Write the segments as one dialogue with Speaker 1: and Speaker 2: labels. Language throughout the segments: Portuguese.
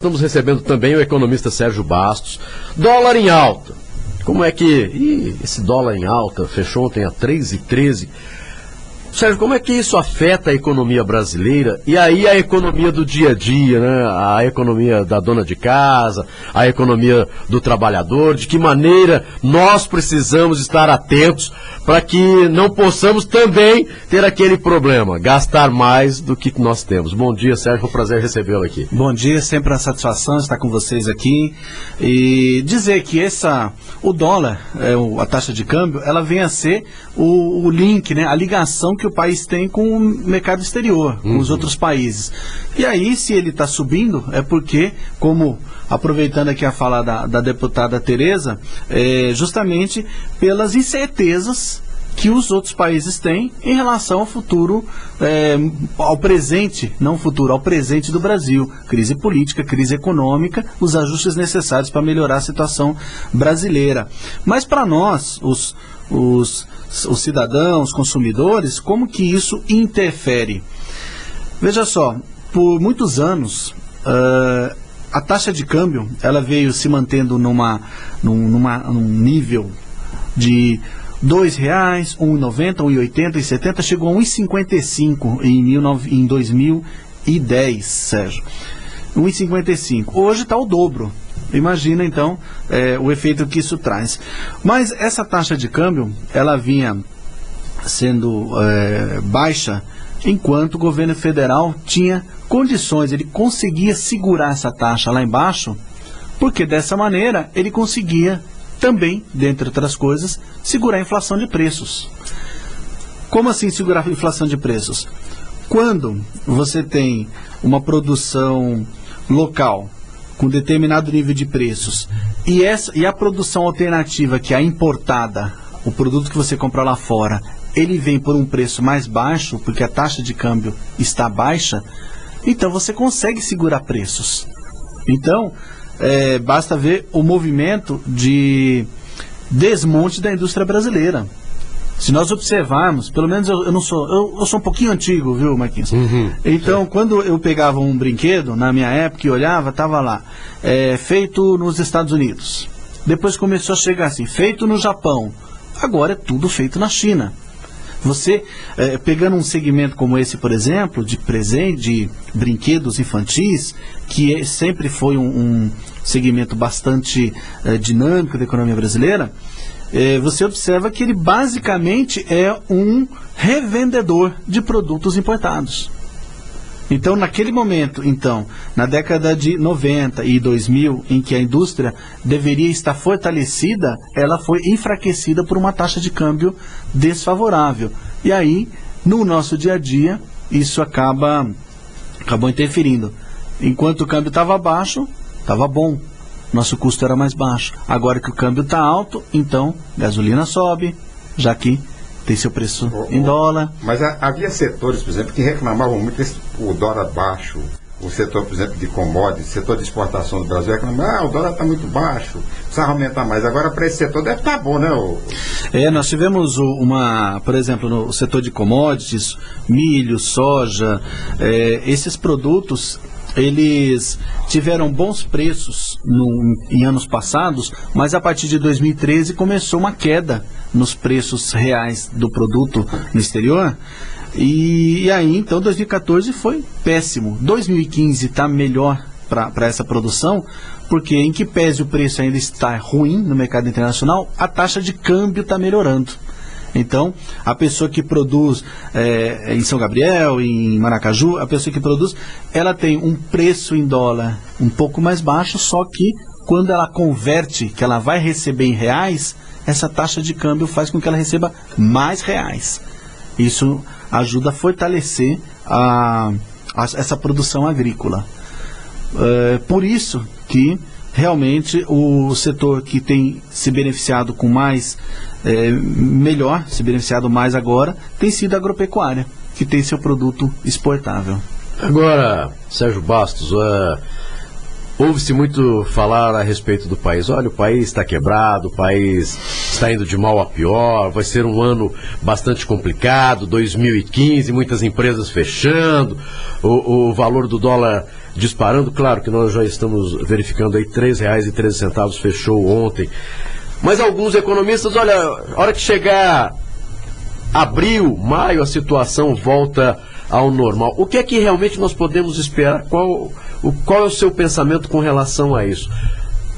Speaker 1: Estamos recebendo também o economista Sérgio Bastos. Dólar em alta. Como é que... esse dólar em alta fechou ontem a 3,13. Sérgio, como é que isso afeta a economia brasileira e aí a economia do dia a dia, né? A economia da dona de casa, a economia do trabalhador, de que maneira nós precisamos estar atentos para que não possamos também ter aquele problema, gastar mais do que nós temos. Bom dia, Sérgio, foi um prazer recebê-lo aqui.
Speaker 2: Bom dia, sempre uma satisfação estar com vocês aqui e dizer que o dólar, a taxa de câmbio, ela vem a ser o link, né? A ligação que o país tem com o mercado exterior, com os outros países. E aí, se ele está subindo, é porque, como aproveitando aqui a fala da deputada Tereza, justamente pelas incertezas que os outros países têm em relação ao futuro, ao presente, não futuro, ao presente do Brasil. Crise política, crise econômica, os ajustes necessários para melhorar a situação brasileira. Mas para nós, os cidadãos, consumidores, como que isso interfere? Veja só, por muitos anos, a taxa de câmbio, ela veio se mantendo num nível de R$2, R$1,90, R$1,80, R$1,70, chegou a R$1,55 em 2010, Sérgio. R$1,55. Hoje está o dobro. Imagina, então, o efeito que isso traz. Mas essa taxa de câmbio, ela vinha sendo baixa enquanto o governo federal tinha condições, ele conseguia segurar essa taxa lá embaixo, porque dessa maneira ele conseguia também, dentre outras coisas, segurar a inflação de preços. Como assim segurar a inflação de preços? Quando você tem uma produção local com determinado nível de preços e a produção alternativa, que é a importada, o produto que você compra lá fora, ele vem por um preço mais baixo, porque a taxa de câmbio está baixa, então você consegue segurar preços. Então, basta ver o movimento de desmonte da indústria brasileira. Se nós observarmos, pelo menos eu sou um pouquinho antigo, viu, Marquinhos? Então, quando eu pegava um brinquedo, na minha época, e olhava, estava lá, feito nos Estados Unidos. Depois começou a chegar assim, feito no Japão. Agora é tudo feito na China. Você, pegando um segmento como esse, por exemplo, de brinquedos infantis, que sempre foi um segmento bastante dinâmico da economia brasileira, você observa que ele basicamente é um revendedor de produtos importados. Então, naquele momento, na década de 90 e 2000, em que a indústria deveria estar fortalecida, ela foi enfraquecida por uma taxa de câmbio desfavorável. E aí, no nosso dia a dia, isso acabou interferindo. Enquanto o câmbio estava baixo, estava bom. Nosso custo era mais baixo. Agora que o câmbio está alto, então gasolina sobe, já que tem seu preço em dólar.
Speaker 3: Mas havia setores, por exemplo, que reclamavam muito o dólar baixo. O setor, por exemplo, de commodities, o setor de exportação do Brasil reclamava, o dólar está muito baixo, precisa aumentar mais. Agora, para esse setor deve estar bom, né?
Speaker 2: Nós tivemos por exemplo, no setor de commodities, milho, soja, esses produtos, eles tiveram bons preços em anos passados, mas a partir de 2013 começou uma queda nos preços reais do produto no exterior. E aí, então, 2014 foi péssimo. 2015 está melhor para essa produção, porque em que pese o preço ainda está ruim no mercado internacional, a taxa de câmbio está melhorando. Então, a pessoa que produz em São Gabriel, em Maracaju, a pessoa que produz, ela tem um preço em dólar um pouco mais baixo, só que quando ela converte, que ela vai receber em reais, essa taxa de câmbio faz com que ela receba mais reais. Isso ajuda a fortalecer essa produção agrícola. Por isso que realmente o setor que tem se beneficiado com mais, se beneficiado mais agora, tem sido a agropecuária, que tem seu produto exportável.
Speaker 1: Agora, Sérgio Bastos, ouve-se muito falar a respeito do país. Olha, o país está quebrado, o país está indo de mal a pior, vai ser um ano bastante complicado, 2015, muitas empresas fechando, o valor do dólar disparando. Claro que nós já estamos verificando aí R$3,13 fechou ontem. Mas alguns economistas, olha, a hora que chegar abril, maio, a situação volta ao normal. O que é que realmente nós podemos esperar? Qual é o seu pensamento com relação a isso?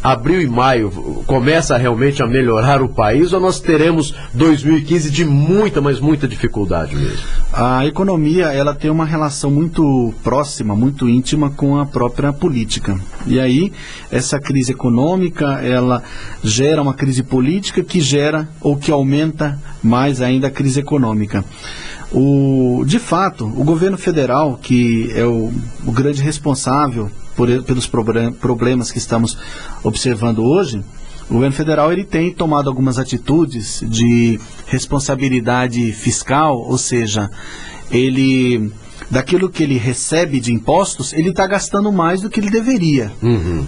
Speaker 1: Abril e maio começa realmente a melhorar o país ou nós teremos 2015 de muita, mas muita dificuldade mesmo?
Speaker 2: A economia, ela tem uma relação muito próxima, muito íntima com a própria política. E aí, essa crise econômica, ela gera uma crise política que gera ou que aumenta mais ainda a crise econômica. De fato, o governo federal, que é o grande responsável pelos problemas que estamos observando hoje, o governo federal ele tem tomado algumas atitudes de responsabilidade fiscal, ou seja, daquilo que ele recebe de impostos, ele está gastando mais do que ele deveria.
Speaker 1: Uhum.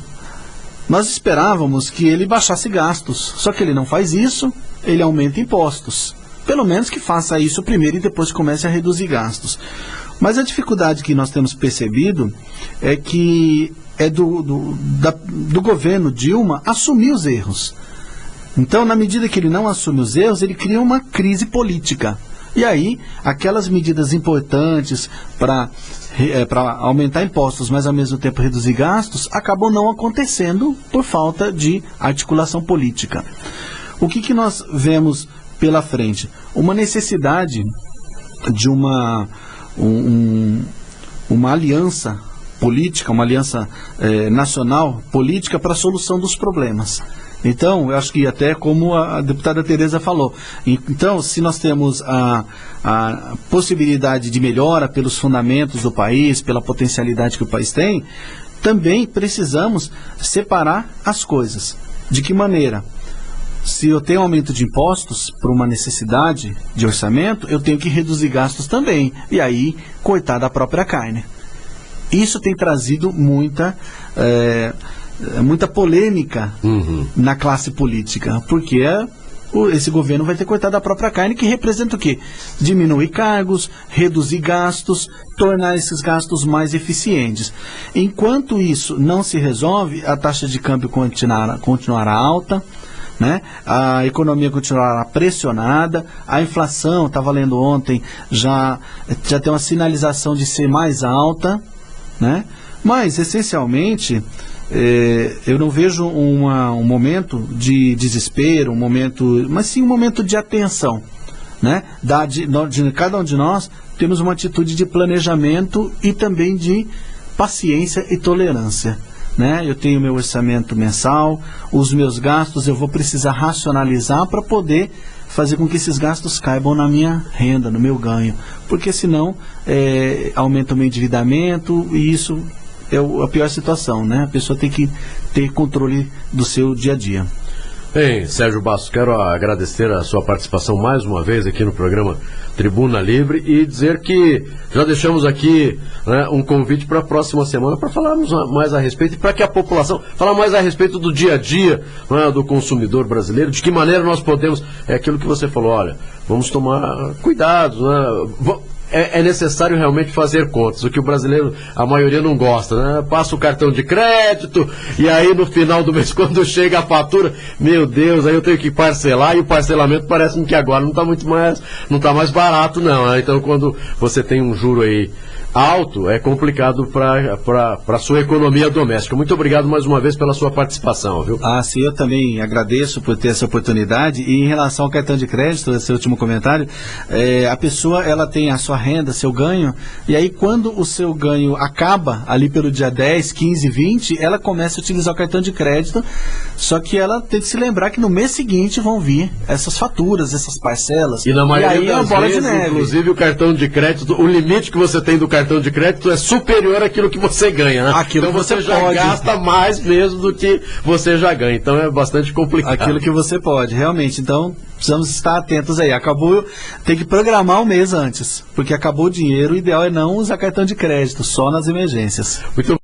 Speaker 2: Nós esperávamos que ele baixasse gastos, só que ele não faz isso, ele aumenta impostos. Pelo menos que faça isso primeiro e depois comece a reduzir gastos. Mas a dificuldade que nós temos percebido é que é do governo Dilma assumir os erros. Então, na medida que ele não assume os erros, ele cria uma crise política. E aí, aquelas medidas importantes para aumentar impostos, mas ao mesmo tempo reduzir gastos, acabam não acontecendo por falta de articulação política. O que nós vemos pela frente? Uma necessidade de uma aliança política, uma aliança nacional política para a solução dos problemas. Então, eu acho que até como a deputada Tereza falou, então, se nós temos a possibilidade de melhora pelos fundamentos do país, pela potencialidade que o país tem, também precisamos separar as coisas. De que maneira? Se eu tenho aumento de impostos por uma necessidade de orçamento, eu tenho que reduzir gastos também. E aí, cortar da própria carne. Isso tem trazido muita polêmica na classe política, porque esse governo vai ter cortado a própria carne, que representa o quê? Diminuir cargos, reduzir gastos, tornar esses gastos mais eficientes. Enquanto isso não se resolve, a taxa de câmbio continuará alta, né? A economia continuará pressionada, a inflação, estava lendo ontem, já tem uma sinalização de ser mais alta, né? Mas, essencialmente, eu não vejo um momento de desespero, mas sim um momento de atenção, né? De cada um de nós temos uma atitude de planejamento e também de paciência e tolerância. Né? Eu tenho meu orçamento mensal, os meus gastos eu vou precisar racionalizar para poder fazer com que esses gastos caibam na minha renda, no meu ganho, porque senão aumenta o meu endividamento e isso é a pior situação, né? A pessoa tem que ter controle do seu dia a dia.
Speaker 1: Bem, Sérgio Bastos, quero agradecer a sua participação mais uma vez aqui no programa Tribuna Livre e dizer que já deixamos aqui, né, um convite para a próxima semana para falarmos mais a respeito e para que a população falar mais a respeito do dia a dia, né, do consumidor brasileiro, de que maneira nós podemos, é aquilo que você falou, olha, vamos tomar cuidado, né? É necessário realmente fazer contas, o que o brasileiro, a maioria não gosta, né? Passa o cartão de crédito e aí no final do mês, quando chega a fatura, meu Deus, aí eu tenho que parcelar e o parcelamento parece que agora não está mais barato não, né? Então quando você tem um juro aí alto, é complicado para a sua economia doméstica. Muito obrigado mais uma vez pela sua participação, viu?
Speaker 2: Sim, eu também agradeço por ter essa oportunidade. E em relação ao cartão de crédito, esse último comentário, a pessoa ela tem a sua renda, seu ganho, e aí quando o seu ganho acaba ali pelo dia 10, 15, 20, ela começa a utilizar o cartão de crédito, só que ela tem que se lembrar que no mês seguinte vão vir essas faturas, essas parcelas.
Speaker 1: E na maioria das
Speaker 2: bola
Speaker 1: vezes,
Speaker 2: de neve.
Speaker 1: Inclusive o cartão de crédito, o limite que você tem do cartão de crédito é superior àquilo que você ganha, né?
Speaker 2: Aquilo
Speaker 1: então
Speaker 2: que você
Speaker 1: já
Speaker 2: pode.
Speaker 1: gasta mais mesmo do que você já ganha. Então é bastante complicado.
Speaker 2: Aquilo que você pode, realmente. Então precisamos estar atentos aí. Acabou, tem que programar um mês antes, porque acabou o dinheiro, o ideal é não usar cartão de crédito, só nas emergências.
Speaker 1: Muito